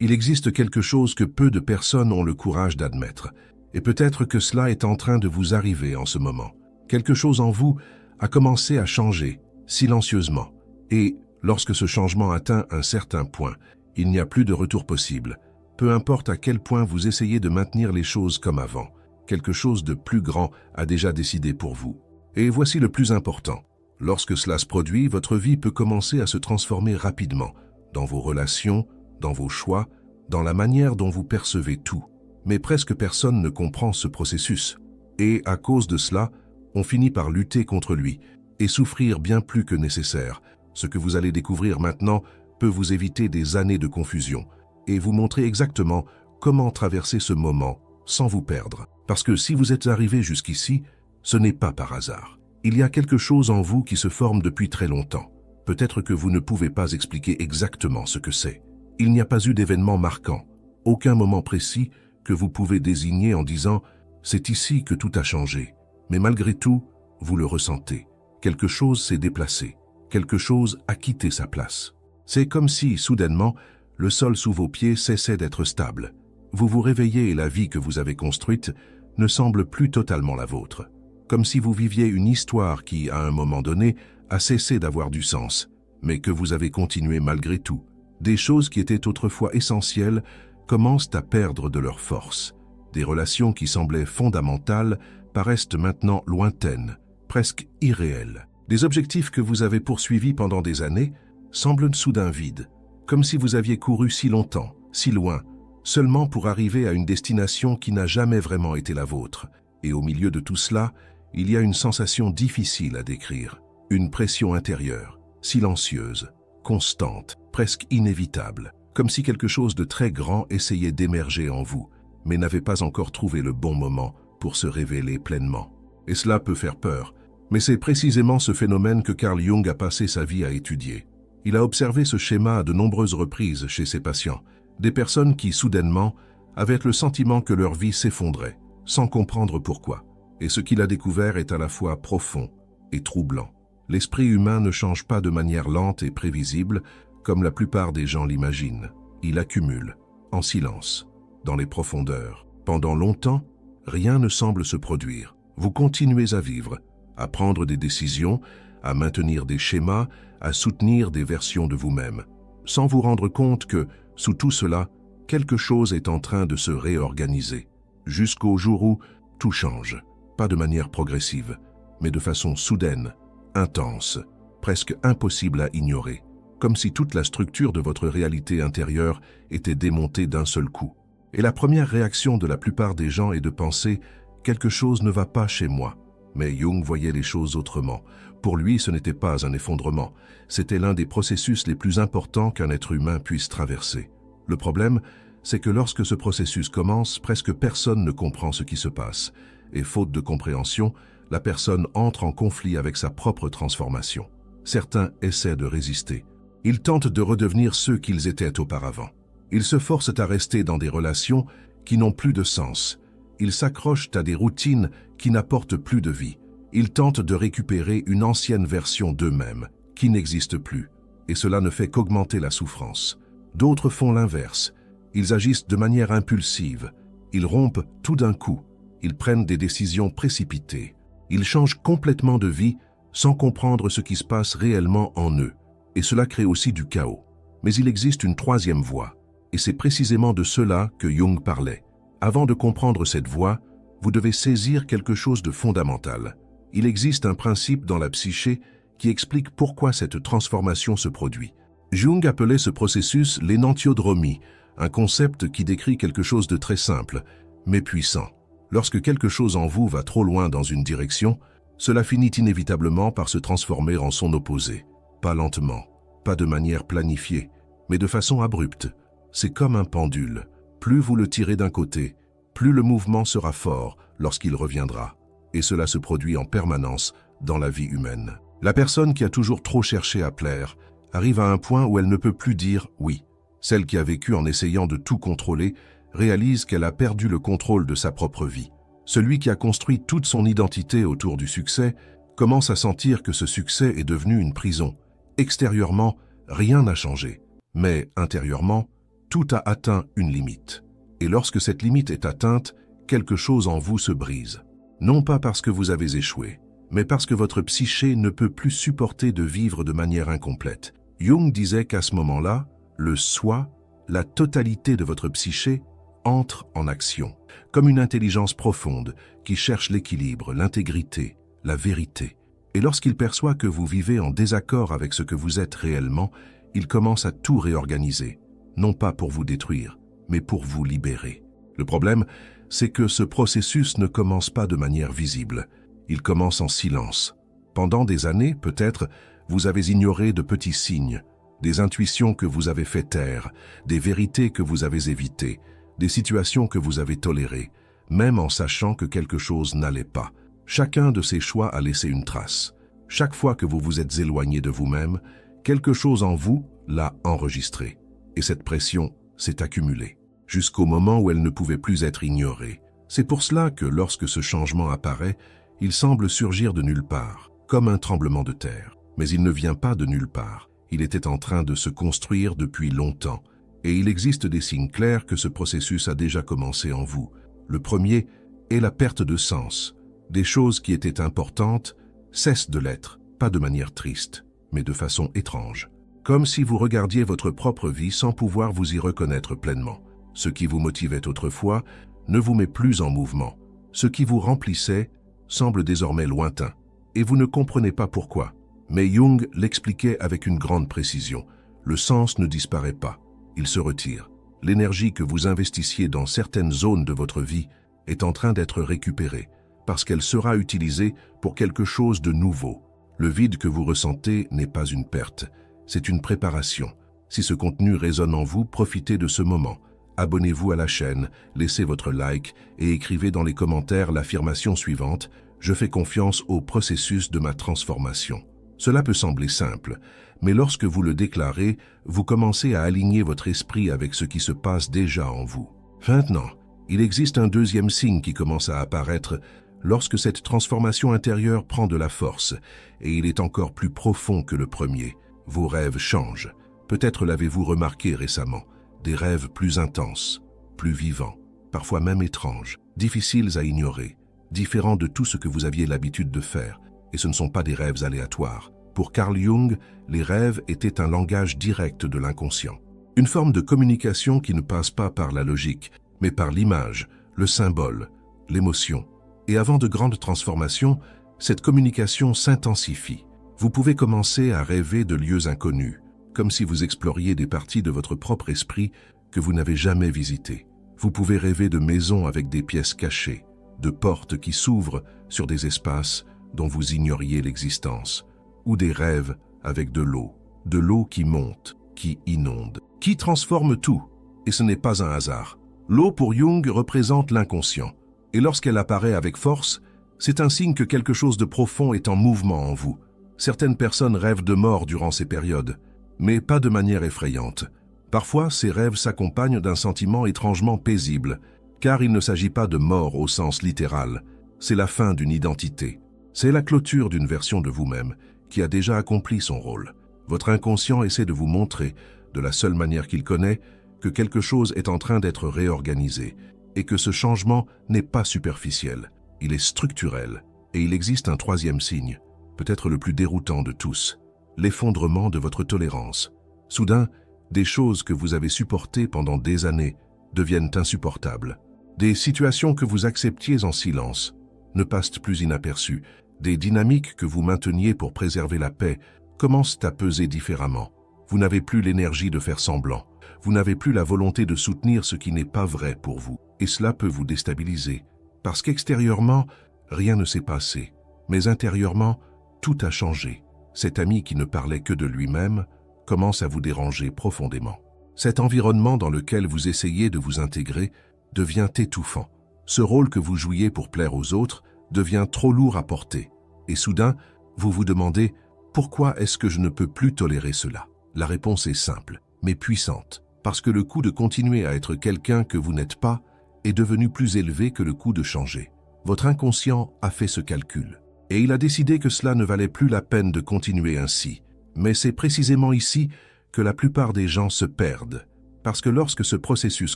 Il existe quelque chose que peu de personnes ont le courage d'admettre, et peut-être que cela est en train de vous arriver en ce moment. Quelque chose en vous a commencé à changer, silencieusement, et lorsque ce changement atteint un certain point, il n'y a plus de retour possible. Peu importe à quel point vous essayez de maintenir les choses comme avant, quelque chose de plus grand a déjà décidé pour vous. Et voici le plus important. Lorsque cela se produit, votre vie peut commencer à se transformer rapidement, dans vos relations, dans vos choix, dans la manière dont vous percevez tout. Mais presque personne ne comprend ce processus. Et à cause de cela, on finit par lutter contre lui et souffrir bien plus que nécessaire. Ce que vous allez découvrir maintenant peut vous éviter des années de confusion et vous montrer exactement comment traverser ce moment sans vous perdre. Parce que si vous êtes arrivé jusqu'ici, ce n'est pas par hasard. Il y a quelque chose en vous qui se forme depuis très longtemps. Peut-être que vous ne pouvez pas expliquer exactement ce que c'est. Il n'y a pas eu d'événement marquant, aucun moment précis que vous pouvez désigner en disant « c'est ici que tout a changé ». Mais malgré tout, vous le ressentez. Quelque chose s'est déplacé, quelque chose a quitté sa place. C'est comme si, soudainement, le sol sous vos pieds cessait d'être stable. Vous vous réveillez et la vie que vous avez construite ne semble plus totalement la vôtre. Comme si vous viviez une histoire qui, à un moment donné, a cessé d'avoir du sens, mais que vous avez continué malgré tout. Des choses qui étaient autrefois essentielles commencent à perdre de leur force. Des relations qui semblaient fondamentales paraissent maintenant lointaines, presque irréelles. Des objectifs que vous avez poursuivis pendant des années semblent soudain vides, comme si vous aviez couru si longtemps, si loin, seulement pour arriver à une destination qui n'a jamais vraiment été la vôtre. Et au milieu de tout cela, il y a une sensation difficile à décrire, une pression intérieure, silencieuse, constante, presque inévitable, comme si quelque chose de très grand essayait d'émerger en vous, mais n'avait pas encore trouvé le bon moment pour se révéler pleinement. Et cela peut faire peur, mais c'est précisément ce phénomène que Carl Jung a passé sa vie à étudier. Il a observé ce schéma à de nombreuses reprises chez ses patients, des personnes qui, soudainement, avaient le sentiment que leur vie s'effondrait, sans comprendre pourquoi. Et ce qu'il a découvert est à la fois profond et troublant. L'esprit humain ne change pas de manière lente et prévisible, comme la plupart des gens l'imaginent. Il accumule, en silence, dans les profondeurs. Pendant longtemps, rien ne semble se produire. Vous continuez à vivre, à prendre des décisions, à maintenir des schémas, à soutenir des versions de vous-même, sans vous rendre compte que, sous tout cela, quelque chose est en train de se réorganiser, jusqu'au jour où tout change, pas de manière progressive, mais de façon soudaine, intense, presque impossible à ignorer, comme si toute la structure de votre réalité intérieure était démontée d'un seul coup. Et la première réaction de la plupart des gens est de penser « quelque chose ne va pas chez moi ». Mais Jung voyait les choses autrement. Pour lui, ce n'était pas un effondrement, c'était l'un des processus les plus importants qu'un être humain puisse traverser. Le problème, c'est que lorsque ce processus commence, presque personne ne comprend ce qui se passe, et faute de compréhension, la personne entre en conflit avec sa propre transformation. Certains essaient de résister. Ils tentent de redevenir ceux qu'ils étaient auparavant. Ils se forcent à rester dans des relations qui n'ont plus de sens. Ils s'accrochent à des routines qui n'apportent plus de vie. Ils tentent de récupérer une ancienne version d'eux-mêmes, qui n'existe plus, et cela ne fait qu'augmenter la souffrance. D'autres font l'inverse. Ils agissent de manière impulsive. Ils rompent tout d'un coup. Ils prennent des décisions précipitées. Ils changent complètement de vie sans comprendre ce qui se passe réellement en eux. Et cela crée aussi du chaos. Mais il existe une troisième voie, et c'est précisément de cela que Jung parlait. Avant de comprendre cette voie, vous devez saisir quelque chose de fondamental. Il existe un principe dans la psyché qui explique pourquoi cette transformation se produit. Jung appelait ce processus l'énantiodromie, un concept qui décrit quelque chose de très simple, mais puissant. Lorsque quelque chose en vous va trop loin dans une direction, cela finit inévitablement par se transformer en son opposé. Pas lentement, pas de manière planifiée, mais de façon abrupte. C'est comme un pendule. Plus vous le tirez d'un côté, plus le mouvement sera fort lorsqu'il reviendra. Et cela se produit en permanence dans la vie humaine. La personne qui a toujours trop cherché à plaire arrive à un point où elle ne peut plus dire « oui ». Celle qui a vécu en essayant de tout contrôler réalise qu'elle a perdu le contrôle de sa propre vie. Celui qui a construit toute son identité autour du succès commence à sentir que ce succès est devenu une prison. Extérieurement, rien n'a changé, mais intérieurement, Tout a atteint une limite. Et lorsque cette limite est atteinte, quelque chose en vous se brise. Non pas parce que vous avez échoué, mais parce que votre psyché ne peut plus supporter de vivre de manière incomplète. Jung disait qu'à ce moment-là, le soi, la totalité de votre psyché, entre en action, comme une intelligence profonde qui cherche l'équilibre, l'intégrité, la vérité. Et lorsqu'il perçoit que vous vivez en désaccord avec ce que vous êtes réellement, il commence à tout réorganiser, non pas pour vous détruire, mais pour vous libérer. Le problème, c'est que ce processus ne commence pas de manière visible. Il commence en silence. Pendant des années, peut-être, vous avez ignoré de petits signes, des intuitions que vous avez fait taire, des vérités que vous avez évitées, des situations que vous avez tolérées, même en sachant que quelque chose n'allait pas. Chacun de ces choix a laissé une trace. Chaque fois que vous vous êtes éloigné de vous-même, quelque chose en vous l'a enregistré. Et cette pression s'est accumulée, jusqu'au moment où elle ne pouvait plus être ignorée. C'est pour cela que lorsque ce changement apparaît, il semble surgir de nulle part, comme un tremblement de terre. Mais il ne vient pas de nulle part. Il était en train de se construire depuis longtemps. Et il existe des signes clairs que ce processus a déjà commencé en vous. Le premier est la perte de sens. Des choses qui étaient importantes cessent de l'être, pas de manière triste, mais de façon étrange. Comme si vous regardiez votre propre vie sans pouvoir vous y reconnaître pleinement. Ce qui vous motivait autrefois ne vous met plus en mouvement. Ce qui vous remplissait semble désormais lointain. Et vous ne comprenez pas pourquoi. Mais Jung l'expliquait avec une grande précision. Le sens ne disparaît pas, il se retire. L'énergie que vous investissiez dans certaines zones de votre vie est en train d'être récupérée, parce qu'elle sera utilisée pour quelque chose de nouveau. Le vide que vous ressentez n'est pas une perte, c'est une préparation. Si ce contenu résonne en vous, profitez de ce moment. Abonnez-vous à la chaîne, laissez votre like et écrivez dans les commentaires l'affirmation suivante « Je fais confiance au processus de ma transformation ». Cela peut sembler simple, mais lorsque vous le déclarez, vous commencez à aligner votre esprit avec ce qui se passe déjà en vous. Maintenant, il existe un deuxième signe qui commence à apparaître lorsque cette transformation intérieure prend de la force, et il est encore plus profond que le premier. Vos rêves changent. Peut-être l'avez-vous remarqué récemment. Des rêves plus intenses, plus vivants, parfois même étranges, difficiles à ignorer, différents de tout ce que vous aviez l'habitude de faire. Et ce ne sont pas des rêves aléatoires. Pour Carl Jung, les rêves étaient un langage direct de l'inconscient. Une forme de communication qui ne passe pas par la logique, mais par l'image, le symbole, l'émotion. Et avant de grandes transformations, cette communication s'intensifie. Vous pouvez commencer à rêver de lieux inconnus, comme si vous exploriez des parties de votre propre esprit que vous n'avez jamais visitées. Vous pouvez rêver de maisons avec des pièces cachées, de portes qui s'ouvrent sur des espaces dont vous ignoriez l'existence, ou des rêves avec de l'eau qui monte, qui inonde, qui transforme tout. Et ce n'est pas un hasard. L'eau pour Jung représente l'inconscient, et lorsqu'elle apparaît avec force, c'est un signe que quelque chose de profond est en mouvement en vous. Certaines personnes rêvent de mort durant ces périodes, mais pas de manière effrayante. Parfois, ces rêves s'accompagnent d'un sentiment étrangement paisible, car il ne s'agit pas de mort au sens littéral, c'est la fin d'une identité. C'est la clôture d'une version de vous-même qui a déjà accompli son rôle. Votre inconscient essaie de vous montrer, de la seule manière qu'il connaît, que quelque chose est en train d'être réorganisé et que ce changement n'est pas superficiel, il est structurel. Et il existe un troisième signe, peut-être le plus déroutant de tous, l'effondrement de votre tolérance. Soudain, des choses que vous avez supportées pendant des années deviennent insupportables. Des situations que vous acceptiez en silence ne passent plus inaperçues. Des dynamiques que vous mainteniez pour préserver la paix commencent à peser différemment. Vous n'avez plus l'énergie de faire semblant. Vous n'avez plus la volonté de soutenir ce qui n'est pas vrai pour vous. Et cela peut vous déstabiliser. Parce qu'extérieurement, rien ne s'est passé. Mais intérieurement, tout a changé. Cet ami qui ne parlait que de lui-même commence à vous déranger profondément. Cet environnement dans lequel vous essayez de vous intégrer devient étouffant. Ce rôle que vous jouiez pour plaire aux autres devient trop lourd à porter. Et soudain, vous vous demandez « Pourquoi est-ce que je ne peux plus tolérer cela ?» La réponse est simple, mais puissante. Parce que le coût de continuer à être quelqu'un que vous n'êtes pas est devenu plus élevé que le coût de changer. Votre inconscient a fait ce calcul. Et il a décidé que cela ne valait plus la peine de continuer ainsi. Mais c'est précisément ici que la plupart des gens se perdent. Parce que lorsque ce processus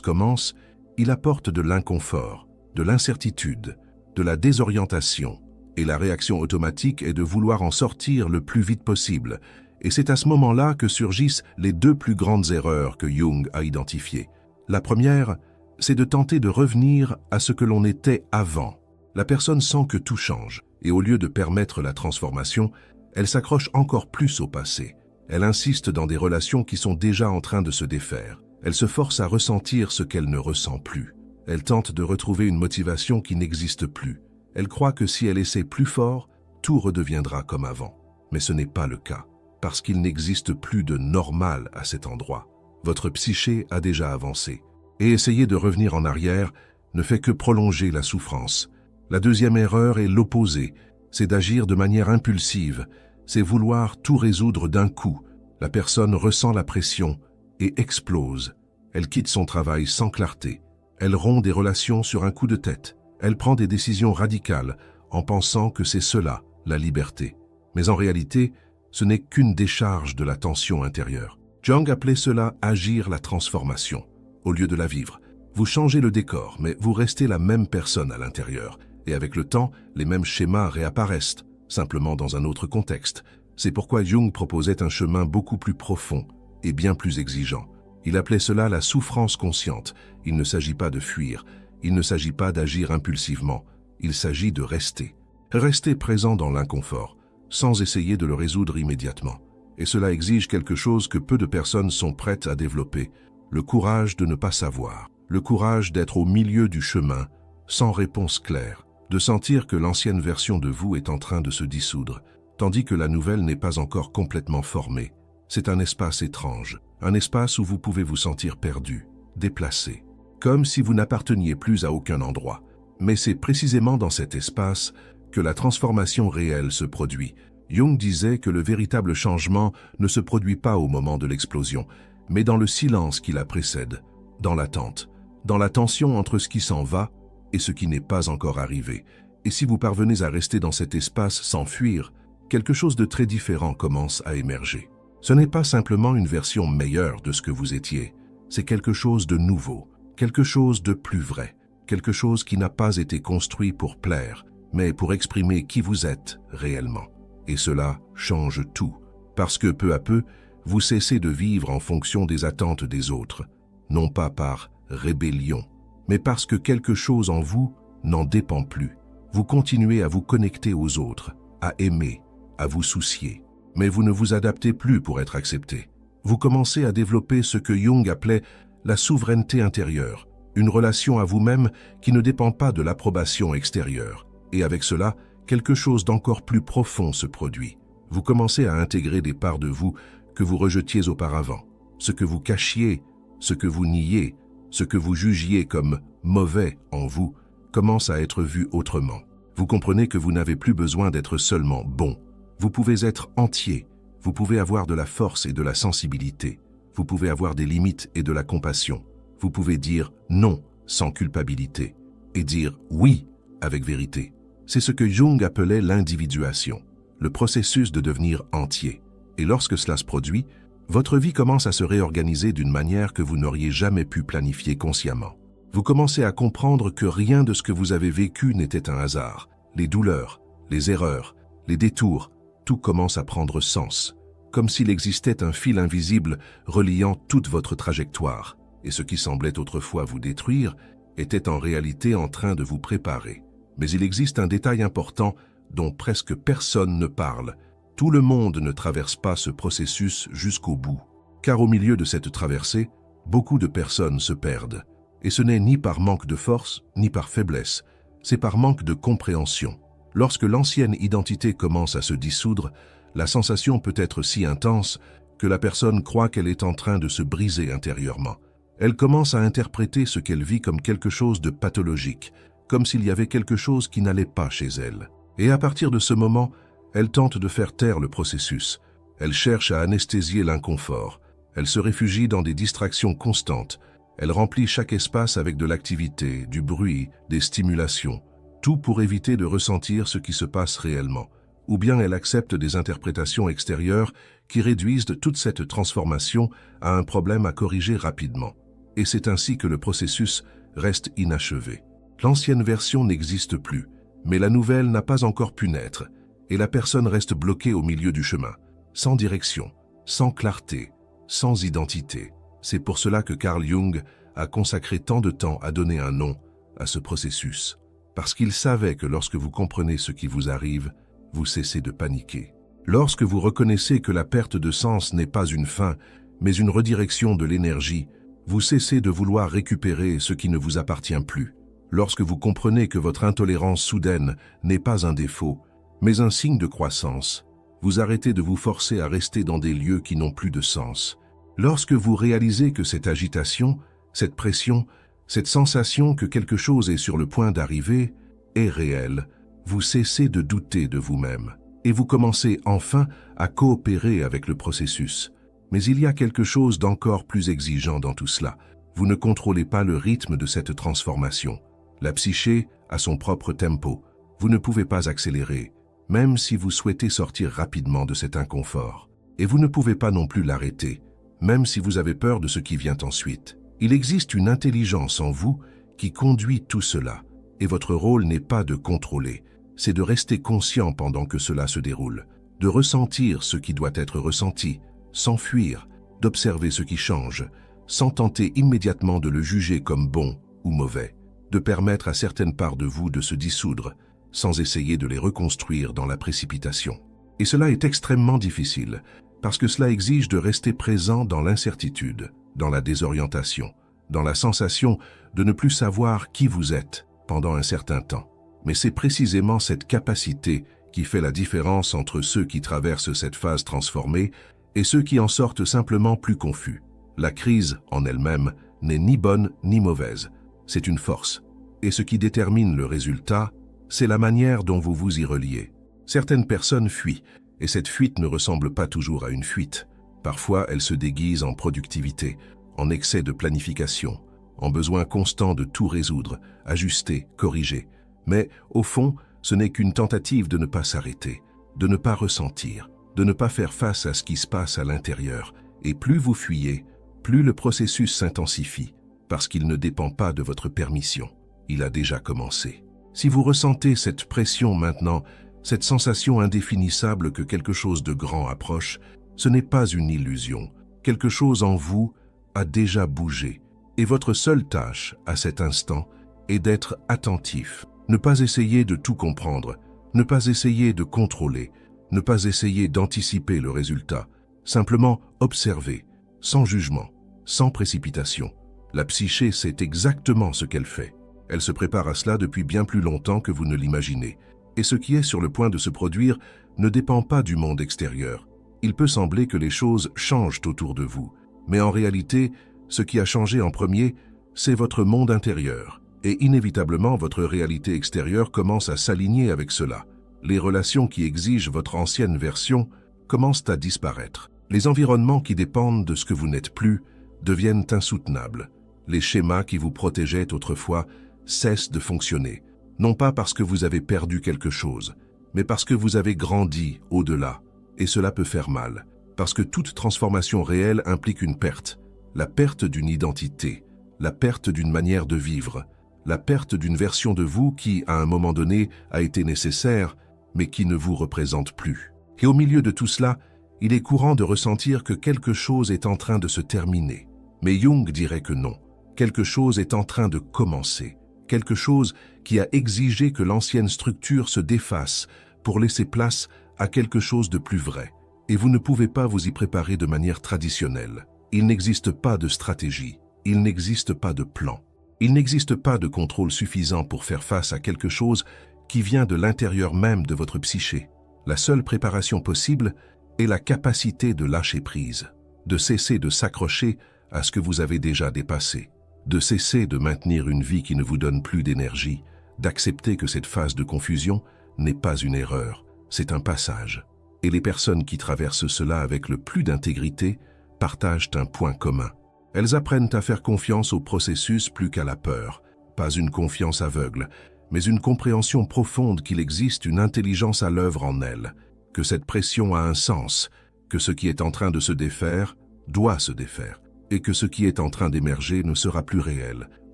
commence, il apporte de l'inconfort, de l'incertitude, de la désorientation, et la réaction automatique est de vouloir en sortir le plus vite possible. Et c'est à ce moment-là que surgissent les deux plus grandes erreurs que Jung a identifiées. La première, c'est de tenter de revenir à ce que l'on était avant. La personne sent que tout change, et au lieu de permettre la transformation, elle s'accroche encore plus au passé. Elle insiste dans des relations qui sont déjà en train de se défaire. Elle se force à ressentir ce qu'elle ne ressent plus. Elle tente de retrouver une motivation qui n'existe plus. Elle croit que si elle essaie plus fort, tout redeviendra comme avant. Mais ce n'est pas le cas, parce qu'il n'existe plus de normal à cet endroit. Votre psyché a déjà avancé. Et essayer de revenir en arrière ne fait que prolonger la souffrance. La deuxième erreur est l'opposé, c'est d'agir de manière impulsive, c'est vouloir tout résoudre d'un coup. La personne ressent la pression et explose. Elle quitte son travail sans clarté. Elle rompt des relations sur un coup de tête. Elle prend des décisions radicales en pensant que c'est cela, la liberté. Mais en réalité, ce n'est qu'une décharge de la tension intérieure. Jung appelait cela « agir la transformation ». Au lieu de la vivre, vous changez le décor, mais vous restez la même personne à l'intérieur. Et avec le temps, les mêmes schémas réapparaissent, simplement dans un autre contexte. C'est pourquoi Jung proposait un chemin beaucoup plus profond et bien plus exigeant. Il appelait cela la souffrance consciente. Il ne s'agit pas de fuir, il ne s'agit pas d'agir impulsivement, il s'agit de rester. Rester présent dans l'inconfort, sans essayer de le résoudre immédiatement. Et cela exige quelque chose que peu de personnes sont prêtes à développer, le courage de ne pas savoir, le courage d'être au milieu du chemin, sans réponse claire, de sentir que l'ancienne version de vous est en train de se dissoudre, tandis que la nouvelle n'est pas encore complètement formée. C'est un espace étrange, un espace où vous pouvez vous sentir perdu, déplacé, comme si vous n'apparteniez plus à aucun endroit. Mais c'est précisément dans cet espace que la transformation réelle se produit. Jung disait que le véritable changement ne se produit pas au moment de l'explosion, mais dans le silence qui la précède, dans l'attente, dans la tension entre ce qui s'en va et ce qui n'est pas encore arrivé. Et si vous parvenez à rester dans cet espace sans fuir, quelque chose de très différent commence à émerger. Ce n'est pas simplement une version meilleure de ce que vous étiez, c'est quelque chose de nouveau, quelque chose de plus vrai, quelque chose qui n'a pas été construit pour plaire, mais pour exprimer qui vous êtes réellement. Et cela change tout, parce que peu à peu, vous cessez de vivre en fonction des attentes des autres, non pas par rébellion, mais parce que quelque chose en vous n'en dépend plus. Vous continuez à vous connecter aux autres, à aimer, à vous soucier, mais vous ne vous adaptez plus pour être accepté. Vous commencez à développer ce que Jung appelait la souveraineté intérieure, une relation à vous-même qui ne dépend pas de l'approbation extérieure. Et avec cela, quelque chose d'encore plus profond se produit. Vous commencez à intégrer des parts de vous que vous rejetiez auparavant, ce que vous cachiez, ce que vous niez, ce que vous jugiez comme mauvais en vous, commence à être vu autrement. Vous comprenez que vous n'avez plus besoin d'être seulement bon. Vous pouvez être entier, vous pouvez avoir de la force et de la sensibilité, vous pouvez avoir des limites et de la compassion, vous pouvez dire non sans culpabilité et dire oui avec vérité. C'est ce que Jung appelait l'individuation, le processus de devenir entier. Et lorsque cela se produit, votre vie commence à se réorganiser d'une manière que vous n'auriez jamais pu planifier consciemment. Vous commencez à comprendre que rien de ce que vous avez vécu n'était un hasard. Les douleurs, les erreurs, les détours, tout commence à prendre sens, comme s'il existait un fil invisible reliant toute votre trajectoire. Et ce qui semblait autrefois vous détruire était en réalité en train de vous préparer. Mais il existe un détail important dont presque personne ne parle. Tout le monde ne traverse pas ce processus jusqu'au bout. Car au milieu de cette traversée, beaucoup de personnes se perdent. Et ce n'est ni par manque de force, ni par faiblesse. C'est par manque de compréhension. Lorsque l'ancienne identité commence à se dissoudre, la sensation peut être si intense que la personne croit qu'elle est en train de se briser intérieurement. Elle commence à interpréter ce qu'elle vit comme quelque chose de pathologique, comme s'il y avait quelque chose qui n'allait pas chez elle. Et à partir de ce moment, elle tente de faire taire le processus. Elle cherche à anesthésier l'inconfort. Elle se réfugie dans des distractions constantes. Elle remplit chaque espace avec de l'activité, du bruit, des stimulations, tout pour éviter de ressentir ce qui se passe réellement, ou bien elle accepte des interprétations extérieures qui réduisent toute cette transformation à un problème à corriger rapidement. Et c'est ainsi que le processus reste inachevé. L'ancienne version n'existe plus, mais la nouvelle n'a pas encore pu naître, et la personne reste bloquée au milieu du chemin, sans direction, sans clarté, sans identité. C'est pour cela que Carl Jung a consacré tant de temps à donner un nom à ce processus, parce qu'il savait que lorsque vous comprenez ce qui vous arrive, vous cessez de paniquer. Lorsque vous reconnaissez que la perte de sens n'est pas une fin, mais une redirection de l'énergie, vous cessez de vouloir récupérer ce qui ne vous appartient plus. Lorsque vous comprenez que votre intolérance soudaine n'est pas un défaut, mais un signe de croissance, vous arrêtez de vous forcer à rester dans des lieux qui n'ont plus de sens. Lorsque vous réalisez que cette agitation, cette pression, cette sensation que quelque chose est sur le point d'arriver est réelle, vous cessez de douter de vous-même et vous commencez enfin à coopérer avec le processus. Mais il y a quelque chose d'encore plus exigeant dans tout cela. Vous ne contrôlez pas le rythme de cette transformation. La psyché a son propre tempo. Vous ne pouvez pas accélérer, même si vous souhaitez sortir rapidement de cet inconfort. Et vous ne pouvez pas non plus l'arrêter, même si vous avez peur de ce qui vient ensuite. Il existe une intelligence en vous qui conduit tout cela, et votre rôle n'est pas de contrôler, c'est de rester conscient pendant que cela se déroule, de ressentir ce qui doit être ressenti, sans fuir, d'observer ce qui change, sans tenter immédiatement de le juger comme bon ou mauvais, de permettre à certaines parts de vous de se dissoudre, sans essayer de les reconstruire dans la précipitation. Et cela est extrêmement difficile, parce que cela exige de rester présent dans l'incertitude, dans la désorientation, dans la sensation de ne plus savoir qui vous êtes pendant un certain temps. Mais c'est précisément cette capacité qui fait la différence entre ceux qui traversent cette phase transformée et ceux qui en sortent simplement plus confus. La crise, en elle-même, n'est ni bonne ni mauvaise. C'est une force. Et ce qui détermine le résultat, c'est la manière dont vous vous y reliez. Certaines personnes fuient, et cette fuite ne ressemble pas toujours à une fuite. Parfois, elle se déguise en productivité, en excès de planification, en besoin constant de tout résoudre, ajuster, corriger. Mais, au fond, ce n'est qu'une tentative de ne pas s'arrêter, de ne pas ressentir, de ne pas faire face à ce qui se passe à l'intérieur. Et plus vous fuyez, plus le processus s'intensifie, parce qu'il ne dépend pas de votre permission. Il a déjà commencé. Si vous ressentez cette pression maintenant, cette sensation indéfinissable que quelque chose de grand approche, ce n'est pas une illusion. Quelque chose en vous a déjà bougé. Et votre seule tâche, à cet instant, est d'être attentif. Ne pas essayer de tout comprendre, ne pas essayer de contrôler, ne pas essayer d'anticiper le résultat. Simplement observer, sans jugement, sans précipitation. La psyché sait exactement ce qu'elle fait. Elle se prépare à cela depuis bien plus longtemps que vous ne l'imaginez. Et ce qui est sur le point de se produire ne dépend pas du monde extérieur. Il peut sembler que les choses changent autour de vous, mais en réalité, ce qui a changé en premier, c'est votre monde intérieur. Et inévitablement, votre réalité extérieure commence à s'aligner avec cela. Les relations qui exigent votre ancienne version commencent à disparaître. Les environnements qui dépendent de ce que vous n'êtes plus deviennent insoutenables. Les schémas qui vous protégeaient autrefois cessent de fonctionner, non pas parce que vous avez perdu quelque chose, mais parce que vous avez grandi au-delà. Et cela peut faire mal, parce que toute transformation réelle implique une perte, la perte d'une identité, la perte d'une manière de vivre, la perte d'une version de vous qui, à un moment donné, a été nécessaire, mais qui ne vous représente plus. Et au milieu de tout cela, il est courant de ressentir que quelque chose est en train de se terminer. Mais Jung dirait que non. Quelque chose est en train de commencer. Quelque chose qui a exigé que l'ancienne structure se défasse pour laisser place à quelque chose de plus vrai. Et vous ne pouvez pas vous y préparer de manière traditionnelle. Il n'existe pas de stratégie. Il n'existe pas de plan. Il n'existe pas de contrôle suffisant pour faire face à quelque chose qui vient de l'intérieur même de votre psyché. La seule préparation possible est la capacité de lâcher prise, de cesser de s'accrocher à ce que vous avez déjà dépassé, de cesser de maintenir une vie qui ne vous donne plus d'énergie, d'accepter que cette phase de confusion n'est pas une erreur, c'est un passage. Et les personnes qui traversent cela avec le plus d'intégrité partagent un point commun. Elles apprennent à faire confiance au processus plus qu'à la peur, pas une confiance aveugle, mais une compréhension profonde qu'il existe une intelligence à l'œuvre en elle, que cette pression a un sens, que ce qui est en train de se défaire doit se défaire, et que ce qui est en train d'émerger ne sera plus réel,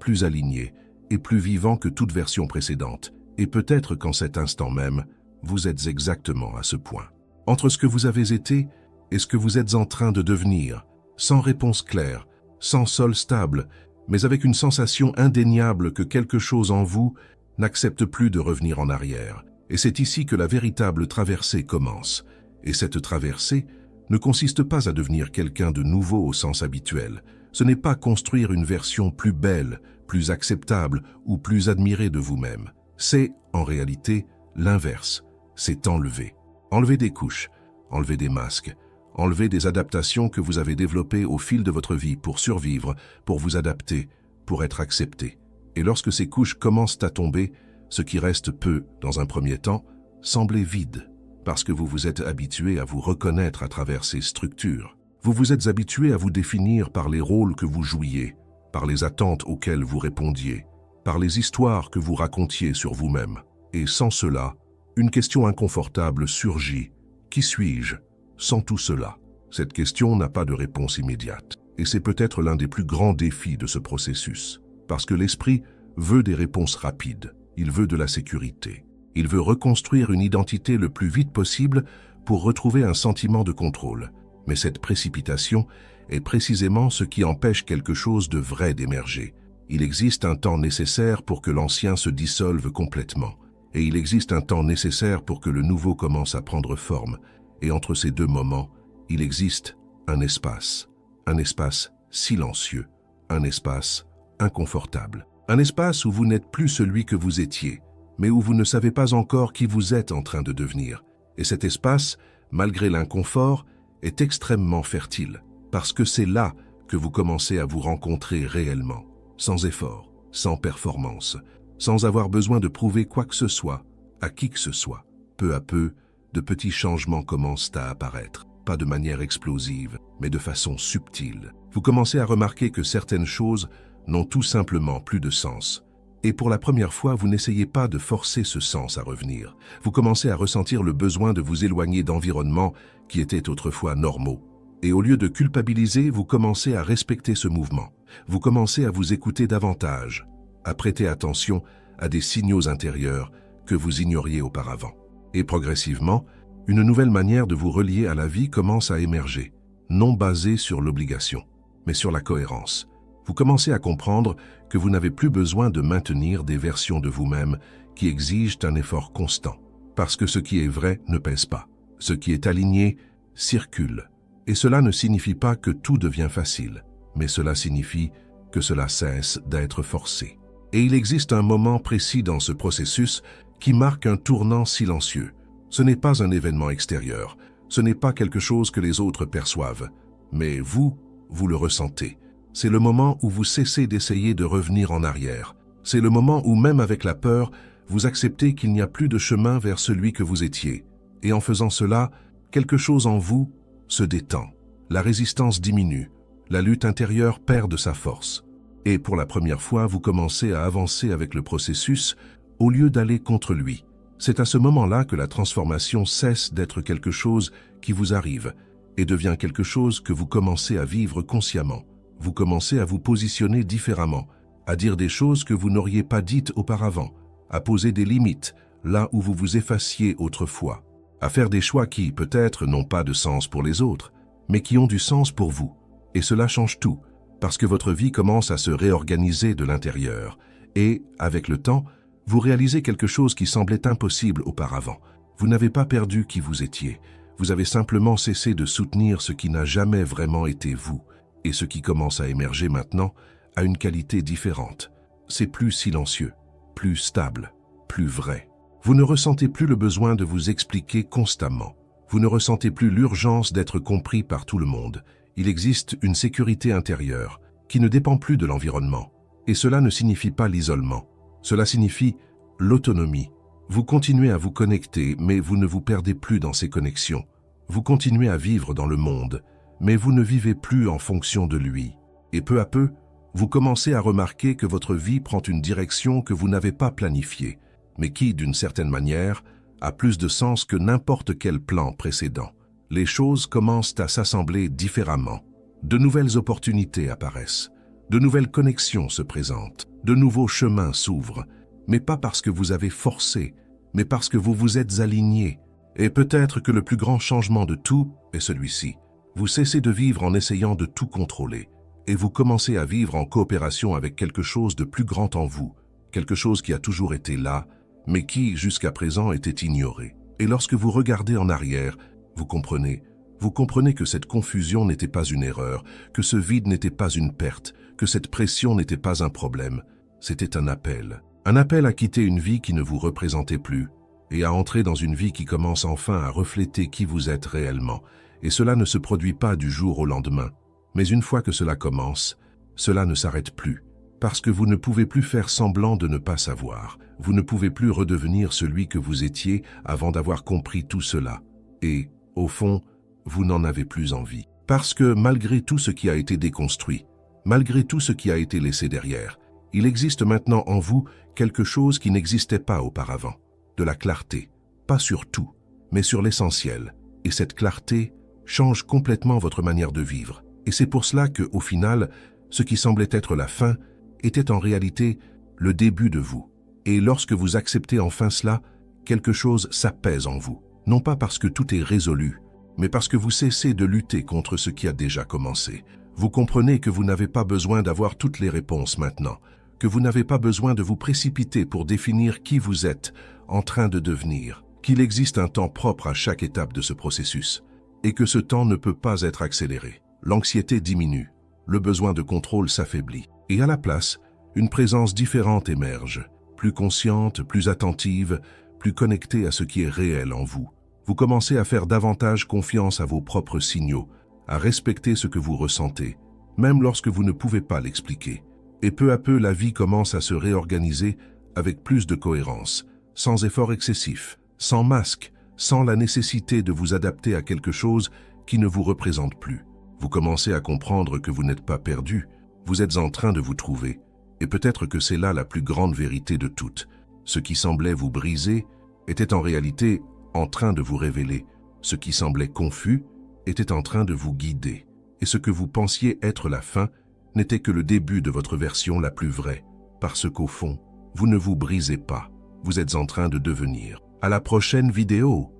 plus aligné et plus vivant que toute version précédente, et peut-être qu'en cet instant même, vous êtes exactement à ce point. Entre ce que vous avez été et ce que vous êtes en train de devenir, sans réponse claire, sans sol stable, mais avec une sensation indéniable que quelque chose en vous n'accepte plus de revenir en arrière. Et c'est ici que la véritable traversée commence. Et cette traversée ne consiste pas à devenir quelqu'un de nouveau au sens habituel. Ce n'est pas construire une version plus belle, plus acceptable ou plus admirée de vous-même. C'est, en réalité, l'inverse. C'est enlever. Enlever des couches, enlever des masques, enlever des adaptations que vous avez développées au fil de votre vie pour survivre, pour vous adapter, pour être accepté. Et lorsque ces couches commencent à tomber, ce qui reste peut, dans un premier temps, sembler vide, parce que vous vous êtes habitué à vous reconnaître à travers ces structures. Vous vous êtes habitué à vous définir par les rôles que vous jouiez, par les attentes auxquelles vous répondiez, par les histoires que vous racontiez sur vous-même. Et sans cela, une question inconfortable surgit. Qui suis-je sans tout cela? Cette question n'a pas de réponse immédiate. Et c'est peut-être l'un des plus grands défis de ce processus. Parce que l'esprit veut des réponses rapides. Il veut de la sécurité. Il veut reconstruire une identité le plus vite possible pour retrouver un sentiment de contrôle. Mais cette précipitation est précisément ce qui empêche quelque chose de vrai d'émerger. Il existe un temps nécessaire pour que l'ancien se dissolve complètement. Et il existe un temps nécessaire pour que le nouveau commence à prendre forme. Et entre ces deux moments, il existe un espace silencieux, un espace inconfortable. Un espace où vous n'êtes plus celui que vous étiez, mais où vous ne savez pas encore qui vous êtes en train de devenir. Et cet espace, malgré l'inconfort, est extrêmement fertile, parce que c'est là que vous commencez à vous rencontrer réellement, sans effort, sans performance, sans avoir besoin de prouver quoi que ce soit, à qui que ce soit. Peu à peu, de petits changements commencent à apparaître, pas de manière explosive, mais de façon subtile. Vous commencez à remarquer que certaines choses n'ont tout simplement plus de sens. Et pour la première fois, vous n'essayez pas de forcer ce sens à revenir. Vous commencez à ressentir le besoin de vous éloigner d'environnements qui étaient autrefois normaux. Et au lieu de culpabiliser, vous commencez à respecter ce mouvement. Vous commencez à vous écouter davantage, à prêter attention à des signaux intérieurs que vous ignoriez auparavant. Et progressivement, une nouvelle manière de vous relier à la vie commence à émerger, non basée sur l'obligation, mais sur la cohérence. Vous commencez à comprendre que vous n'avez plus besoin de maintenir des versions de vous-même qui exigent un effort constant, parce que ce qui est vrai ne pèse pas. Ce qui est aligné circule. Et cela ne signifie pas que tout devient facile, mais cela signifie que cela cesse d'être forcé. Et il existe un moment précis dans ce processus qui marque un tournant silencieux. Ce n'est pas un événement extérieur, ce n'est pas quelque chose que les autres perçoivent, mais vous le ressentez. C'est le moment où vous cessez d'essayer de revenir en arrière. C'est le moment où, même avec la peur, vous acceptez qu'il n'y a plus de chemin vers celui que vous étiez. Et en faisant cela, quelque chose en vous se détend. La résistance diminue. La lutte intérieure perd de sa force. Et pour la première fois, vous commencez à avancer avec le processus au lieu d'aller contre lui. C'est à ce moment-là que la transformation cesse d'être quelque chose qui vous arrive et devient quelque chose que vous commencez à vivre consciemment. Vous commencez à vous positionner différemment, à dire des choses que vous n'auriez pas dites auparavant, à poser des limites là où vous vous effaciez autrefois, à faire des choix qui, peut-être, n'ont pas de sens pour les autres, mais qui ont du sens pour vous. Et cela change tout, parce que votre vie commence à se réorganiser de l'intérieur. Et, avec le temps, vous réalisez quelque chose qui semblait impossible auparavant. Vous n'avez pas perdu qui vous étiez. Vous avez simplement cessé de soutenir ce qui n'a jamais vraiment été vous. Et ce qui commence à émerger maintenant a une qualité différente. C'est plus silencieux, plus stable, plus vrai. Vous ne ressentez plus le besoin de vous expliquer constamment. Vous ne ressentez plus l'urgence d'être compris par tout le monde. Il existe une sécurité intérieure qui ne dépend plus de l'environnement. Et cela ne signifie pas l'isolement. Cela signifie l'autonomie. Vous continuez à vous connecter, mais vous ne vous perdez plus dans ces connexions. Vous continuez à vivre dans le monde, mais vous ne vivez plus en fonction de lui. Et peu à peu, Vous commencez à remarquer que votre vie prend une direction que vous n'avez pas planifiée, mais qui, d'une certaine manière, a plus de sens que n'importe quel plan précédent. Les choses commencent à s'assembler différemment. De nouvelles opportunités apparaissent. De nouvelles connexions se présentent. De nouveaux chemins s'ouvrent. Mais pas parce que vous avez forcé, mais parce que vous vous êtes aligné. Et peut-être que le plus grand changement de tout est celui-ci. Vous cessez de vivre en essayant de tout contrôler. Et vous commencez à vivre en coopération avec quelque chose de plus grand en vous. Quelque chose qui a toujours été là, mais qui, jusqu'à présent, était ignoré. Et lorsque vous regardez en arrière, vous comprenez que cette confusion n'était pas une erreur, que ce vide n'était pas une perte, que cette pression n'était pas un problème. C'était un appel. Un appel à quitter une vie qui ne vous représentait plus et à entrer dans une vie qui commence enfin à refléter qui vous êtes réellement. Et cela ne se produit pas du jour au lendemain. Mais une fois que cela commence, cela ne s'arrête plus. Parce que vous ne pouvez plus faire semblant de ne pas savoir. Vous ne pouvez plus redevenir celui que vous étiez avant d'avoir compris tout cela. Et, au fond, vous n'en avez plus envie. Parce que malgré tout ce qui a été déconstruit, malgré tout ce qui a été laissé derrière, il existe maintenant en vous quelque chose qui n'existait pas auparavant. De la clarté, pas sur tout, mais sur l'essentiel. Et cette clarté change complètement votre manière de vivre. Et c'est pour cela que, au final, ce qui semblait être la fin était en réalité le début de vous. Et lorsque vous acceptez enfin cela, quelque chose s'apaise en vous. Non pas parce que tout est résolu, mais parce que vous cessez de lutter contre ce qui a déjà commencé. Vous comprenez que vous n'avez pas besoin d'avoir toutes les réponses maintenant, que vous n'avez pas besoin de vous précipiter pour définir qui vous êtes en train de devenir, qu'il existe un temps propre à chaque étape de ce processus, et que ce temps ne peut pas être accéléré. L'anxiété diminue, le besoin de contrôle s'affaiblit, et à la place, une présence différente émerge, plus consciente, plus attentive, plus connectée à ce qui est réel en vous. Vous commencez à faire davantage confiance à vos propres signaux, à respecter ce que vous ressentez, même lorsque vous ne pouvez pas l'expliquer. Et peu à peu, la vie commence à se réorganiser avec plus de cohérence, sans effort excessif, sans masque, sans la nécessité de vous adapter à quelque chose qui ne vous représente plus. Vous commencez à comprendre que vous n'êtes pas perdu, vous êtes en train de vous trouver. Et peut-être que c'est là la plus grande vérité de toutes. Ce qui semblait vous briser était en réalité en train de vous révéler. Ce qui semblait confus était en train de vous guider. Et ce que vous pensiez être la fin n'était que le début de votre version la plus vraie. Parce qu'au fond, vous ne vous brisez pas. Vous êtes en train de devenir. À la prochaine vidéo.